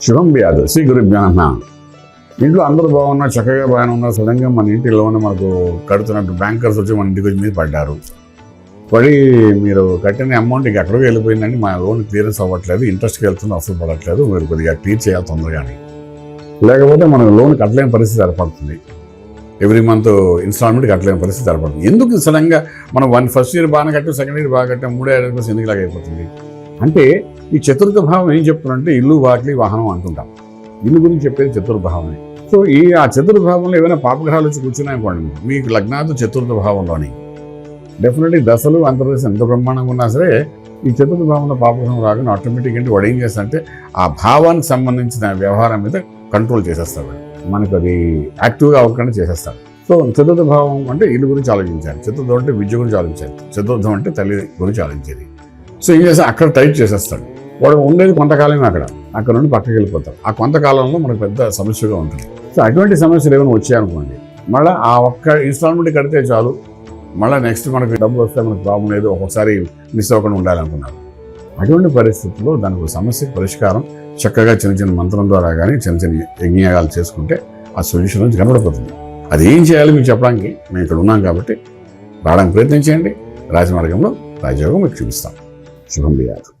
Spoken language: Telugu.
శుభం వ్యాధు శ్రీ గురుభ్యో నమః. ఇంట్లో అందరూ బాగున్నారు, చక్కగా బాగానే ఉన్నారు. సడన్గా మన ఇంటిలోనే మనకు కడుతున్నట్టు బ్యాంకర్స్ వచ్చి మన ఇంటికి మీద పడ్డారు. పడి మీరు కట్టిన అమౌంట్ ఇక ఎక్కడికి వెళ్ళిపోయిందండి, మా లోన్ క్లియరెన్స్ అవ్వట్లేదు, ఇంట్రెస్ట్కి వెళ్తుంది, అసలు పడట్లేదు, మీరు కొద్దిగా క్లియర్ చేయాలి తొందరగానే. లేకపోతే మనకు లోన్ కట్టలేని పరిస్థితి ఏర్పడుతుంది. ఎవ్రీ మంత్ ఇన్స్టాల్మెంట్ కట్టలేని పరిస్థితి ఏర్పడుతుంది. ఎందుకు సడన్గా మనం ఫస్ట్ ఇయర్ బాగా కట్టాం, సెకండ్ ఇయర్ బాగా కట్టాం, 3 ఏళ్ళ ఎందుకు ఇలాగ అయిపోతుంది అంటే ఈ చతుర్థ భావం ఏం చెప్తున్నంటే ఇల్లు, వాకిలి, వాహనం అంటుంటాం. ఇల్లు గురించి చెప్పేది చతుర్థ భావమే. సో ఆ చతుర్థ భావంలో ఏమైనా పాపగ్రహాలు వచ్చి కూర్చున్నాయనుకోండి, మీకు లగ్నాలు చతుర్థ భావంలోని డెఫినెట్లీ దశలు అంతర్దశ ఎంత బ్రహ్మాండంగా ఉన్నా సరే ఈ చతుర్థ భావంలో పాపగ్రహం రాగానే ఆటోమేటిక్ అంటే వాడు ఏం చేస్తాడంటే ఆ భావానికి సంబంధించిన వ్యవహారం మీద కంట్రోల్ చేసేస్తాడు. మనకు అది యాక్టివ్గా అవ్వకుండా చేసేస్తాడు. సో చతుర్థ భావం అంటే ఇల్లు గురించి ఆలోచించాలి, చతుర్థం అంటే విద్య గురించి ఆలోచించాలి, చతుర్థం అంటే తల్లి గురించి ఆలోచించేది. సో ఏం చేస్తే అక్కడ టైట్ చేసేస్తాడు. వాడు ఉండేది కొంతకాలమే అక్కడ నుండి పక్కకి వెళ్ళిపోతాడు. ఆ కొంతకాలంలో మనకు పెద్ద సమస్యగా ఉంటుంది. సో అటువంటి సమస్యలు ఏమైనా వచ్చాయనుకోండి, మళ్ళీ ఆ ఒక్క ఇన్స్టాల్మెంట్ కడితే చాలు, మళ్ళీ నెక్స్ట్ మనకు డబ్బులు వస్తే మనకు ప్రాబ్లం లేదు, ఒక్కొక్కసారి మిస్ అవ్వకుండా ఉండాలనుకున్నారు. అటువంటి పరిస్థితుల్లో దానికి సమస్యకు పరిష్కారం చక్కగా చిన్న చిన్న మంత్రం ద్వారా కానీ చిన్న చిన్న యజ్ఞయాగాలు చేసుకుంటే ఆ సొల్యూషన్ నుంచి కనబడిపోతుంది. అది ఏం చేయాలి మీకు చెప్పడానికి మేము ఇక్కడ ఉన్నాం కాబట్టి రావడానికి ప్రయత్నం చేయండి. రాజమార్గంలో రాజయోగం మీకు చూపిస్తాం. శుభం వ్యాధు.